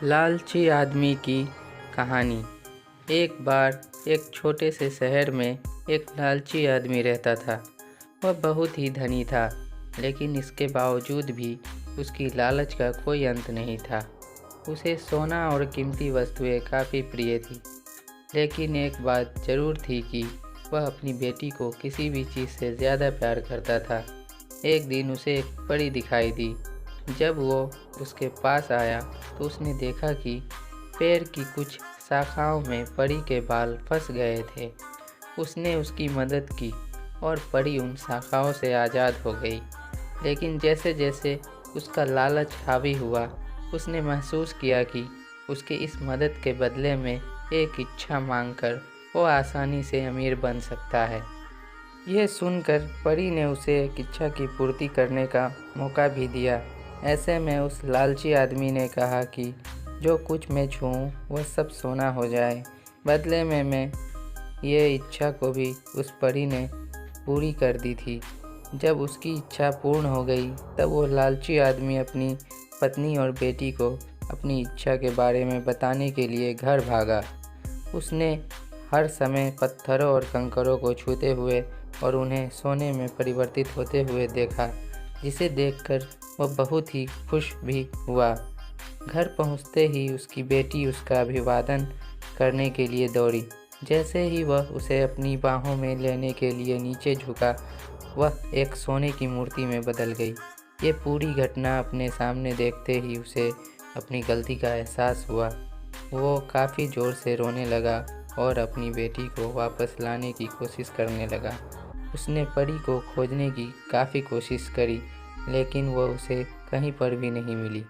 लालची आदमी की कहानी। एक बार एक छोटे से शहर में एक लालची आदमी रहता था। वह बहुत ही धनी था, लेकिन इसके बावजूद भी उसकी लालच का कोई अंत नहीं था। उसे सोना और कीमती वस्तुएं काफ़ी प्रिय थी, लेकिन एक बात ज़रूर थी कि वह अपनी बेटी को किसी भी चीज़ से ज़्यादा प्यार करता था। एक दिन उसे एक परी दिखाई दी। जब वो उसके पास आया तो उसने देखा कि पेड़ की कुछ शाखाओं में परी के बाल फंस गए थे। उसने उसकी मदद की और परी उन शाखाओं से आज़ाद हो गई। लेकिन जैसे जैसे उसका लालच हावी हुआ, उसने महसूस किया कि उसकी इस मदद के बदले में एक इच्छा मांगकर वो आसानी से अमीर बन सकता है। यह सुनकर परी ने उसे एक इच्छा की पूर्ति करने का मौका भी दिया। ऐसे में उस लालची आदमी ने कहा कि जो कुछ मैं छूऊं वह सब सोना हो जाए। बदले में मैं ये इच्छा को भी उस परी ने पूरी कर दी थी। जब उसकी इच्छा पूर्ण हो गई तब वो लालची आदमी अपनी पत्नी और बेटी को अपनी इच्छा के बारे में बताने के लिए घर भागा। उसने हर समय पत्थरों और कंकरों को छूते हुए और उन्हें सोने में परिवर्तित होते हुए देखा, जिसे देखकर वह बहुत ही खुश भी हुआ। घर पहुंचते ही उसकी बेटी उसका अभिवादन करने के लिए दौड़ी। जैसे ही वह उसे अपनी बाहों में लेने के लिए नीचे झुका, वह एक सोने की मूर्ति में बदल गई। ये पूरी घटना अपने सामने देखते ही उसे अपनी गलती का एहसास हुआ। वो काफ़ी ज़ोर से रोने लगा और अपनी बेटी को वापस लाने की कोशिश करने लगा। उसने परी को खोजने की काफ़ी कोशिश करी, लेकिन वह उसे कहीं पर भी नहीं मिली।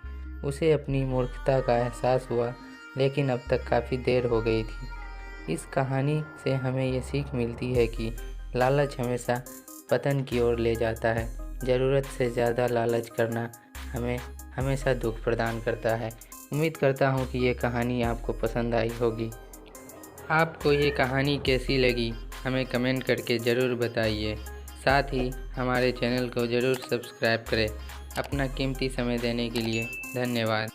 उसे अपनी मूर्खता का एहसास हुआ, लेकिन अब तक काफ़ी देर हो गई थी। इस कहानी से हमें ये सीख मिलती है कि लालच हमेशा पतन की ओर ले जाता है। ज़रूरत से ज़्यादा लालच करना हमें हमेशा दुख प्रदान करता है। उम्मीद करता हूँ कि ये कहानी आपको पसंद आई होगी। आपको ये कहानी कैसी लगी हमें कमेंट करके ज़रूर बताइए। साथ ही हमारे चैनल को ज़रूर सब्सक्राइब करें। अपना कीमती समय देने के लिए धन्यवाद।